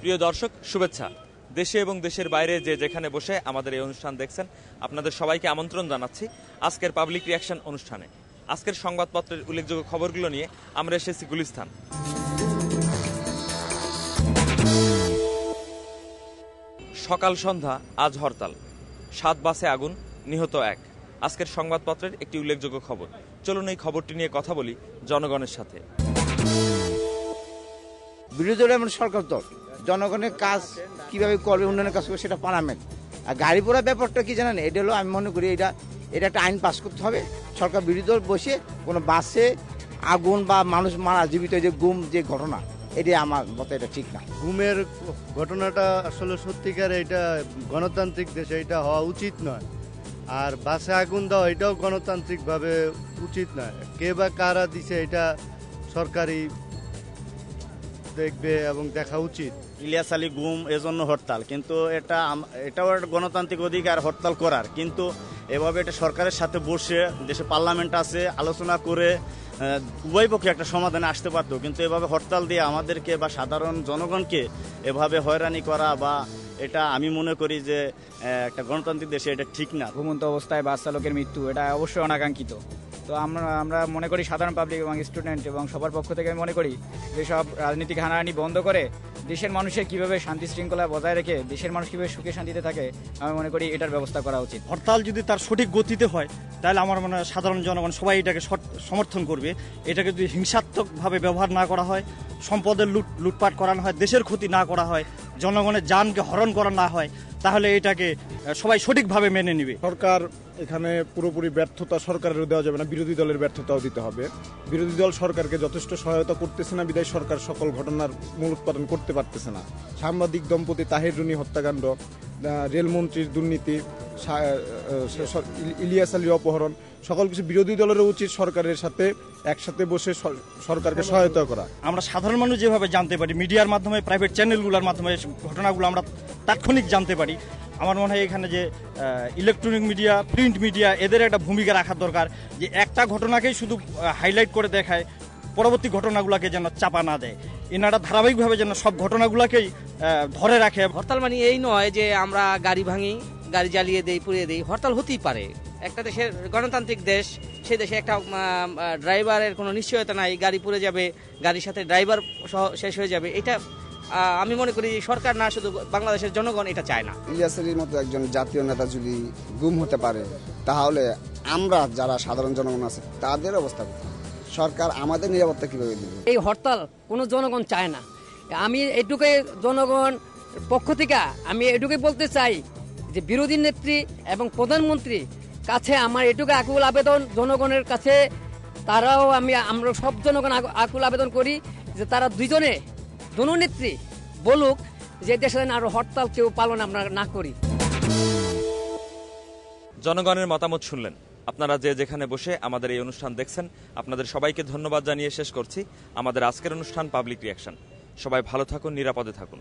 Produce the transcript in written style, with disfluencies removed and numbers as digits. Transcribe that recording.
প্রিয় দর্শক, শুভেচ্ছা। দেশে এবং দেশের বাইরে যে যেখানে বসে আমাদের এই অনুষ্ঠান দেখছেন, আপনাদের সবাইকে আমন্ত্রণ জানাচ্ছি আজকের পাবলিক রিয়াকশন অনুষ্ঠানে। আজকের সংবাদপত্রের উল্লেখযোগ্য খবরগুলো নিয়ে আমরা এসেছি গুলিস্তান। সকাল সন্ধ্যা আজ হরতাল, 7 বাসে আগুন, নিহত 1। আজকের সংবাদপত্রের একটি উল্লেখযোগ্য খবর। চলুন এই খবরটি নিয়ে কথা বলি জনগণের সাথে। বিরোধী দল এমন সরকার দল জনগণের কাজ কিভাবে করবে, উন্নয়নের কাজ করবে সেটা পার্লামেন্ট। আর গাড়ি পোড়া ব্যাপারটা কি জানেন, এটা হলো আমি মনে করি এটা একটা আইন পাস করতে হবে। সরকার বিরোধী দল বসে কোনো বাসে আগুন বা মানুষ মারা জীবিত যে গুম যে ঘটনা, এটা আমার মতে এটা ঠিক না। গুমের ঘটনাটা আসলে সত্যিকার এটা গণতান্ত্রিক দেশে এটা হওয়া উচিত নয়। আর বাসে আগুন দেওয়া এটাও গণতান্ত্রিকভাবে উচিত নয়। কে বা কারা দিছে এটা সরকারি দেখবে এবং দেখা উচিত। ইলিয়াস আলী গুম এজন্য হরতাল, কিন্তু এটাও একটা গণতান্ত্রিক অধিকার হরতাল করার, কিন্তু এভাবে এটা সরকারের সাথে বসে দেশে পার্লামেন্ট আছে আলোচনা করে উভয় পক্ষে একটা সমাধানে আসতে পারতো। কিন্তু এভাবে হরতাল দিয়ে আমাদেরকে বা সাধারণ জনগণকে এভাবে হয়রানি করা বা এটা আমি মনে করি যে একটা গণতান্ত্রিক দেশে এটা ঠিক না। ঘুমন্ত অবস্থায় বাস চালকের মৃত্যু এটা অবশ্যই অনাকাঙ্ক্ষিত। তো আমরা মনে করি সাধারণ পাবলিক এবং স্টুডেন্ট এবং সবার পক্ষ থেকে মনে করি যে সব রাজনীতিক হানাহানি বন্ধ করে দেশের মানুষের কিভাবে শান্তি শৃঙ্খলা বজায় রেখে দেশের মানুষ কিভাবে সুখে শান্তিতে থাকে, আমি মনে করি এটার ব্যবস্থা করা উচিত। হরতাল যদি তার সঠিক গতিতে হয় তাহলে আমার মনে হয় সাধারণ জনগণ সবাই এটাকে সমর্থন করবে। এটাকে যদি হিংসাত্মকভাবে ব্যবহার না করা হয়, সম্পদের লুটপাট করানো হয়, দেশের ক্ষতি না করা হয়, জনগণের জানকে হরণ করা না হয়, তাহলে এটাকে সবাই সঠিকভাবে মেনে নেবে। সরকার এখানে পুরোপুরি ব্যর্থতা সরকারেরও দেওয়া যাবে না, বিরোধী দলের ব্যর্থতাও দিতে হবে। বিরোধী দল সরকারকে যথেষ্ট সহায়তা করতেছে না, বিদায় সরকার সকল ঘটনার মূল উৎপাদন করতে পারতেছে না। সাংবাদিক দম্পতি তাহের রুনি হত্যাকাণ্ড, রেলমন্ত্রীর দুর্নীতি, ইলিয়াস আলীর অপহরণ, সকল কিছু বিরোধী দলেরও উচিত সরকারের সাথে একসাথে বসে সরকারকে সহায়তা করা। আমরা সাধারণ মানুষ যেভাবে জানতে পারি, মিডিয়ার মাধ্যমে, প্রাইভেট চ্যানেলগুলোর মাধ্যমে ঘটনাগুলো আমরা তাৎক্ষণিক জানতে পারি। আমার মনে হয় এখানে যে ইলেকট্রনিক মিডিয়া, প্রিন্ট মিডিয়া, এদের একটা ভূমিকা রাখার দরকার, যে একটা ঘটনাকেই শুধু হাইলাইট করে দেখায়, পরবর্তী ঘটনাগুলোকে যেন চাপা না দেয়। এনারা ধারাবাহিকভাবে যেন সব ঘটনাগুলোকেই ধরে রাখে। হরতাল মানে এই নয় যে আমরা গাড়ি ভাঙি, গাড়ি জ্বালিয়ে দেই, পুড়িয়ে দেই। হরতাল হতেই পারে, একটা দেশের গণতান্ত্রিক দেশ, সেই দেশে একটা ড্রাইভারের কোনো নিশ্চয়তা নাই, গাড়ি পুড়ে যাবে, গাড়ির সাথে ড্রাইভার শেষ হয়ে যাবে। এটা আমি মনে করি সরকার না, শুধু বাংলাদেশের জনগণ এটা চায় না। ইলিয়াস আলীর মতো একজন জাতীয় নেতা যদি গুম হতে পারে, তাহলে আমরা যারা সাধারণ জনগণ আছে তাদের অবস্থা, সরকার আমাদের নিরাপত্তা কিভাবে দেবে? এই হরতাল কোনো জনগণ চায় না। আমি এটুকুই জনগণ পক্ষ থেকে আমি এটুকুই বলতে চাই যে বিরোধী নেত্রী এবং প্রধানমন্ত্রী কাছে আমার এটুকু আকুল আবেদন, জনগণের কাছে তারাও আমরা সব জনগণ আকুল আবেদন করি যে তারা দোনেত্রী বলুক যে দেশে আরো হরতাল কেউ পালন আমরা না করি। জনগণের মতামত শুনলেন। আপনারা যে যেখানে বসে আমাদের এই অনুষ্ঠান দেখছেন, আপনাদের সবাইকে ধন্যবাদ জানিয়ে শেষ করছি আমাদের আজকের অনুষ্ঠান পাবলিক রিয়াকশন। সবাই ভালো থাকুন, নিরাপদে থাকুন।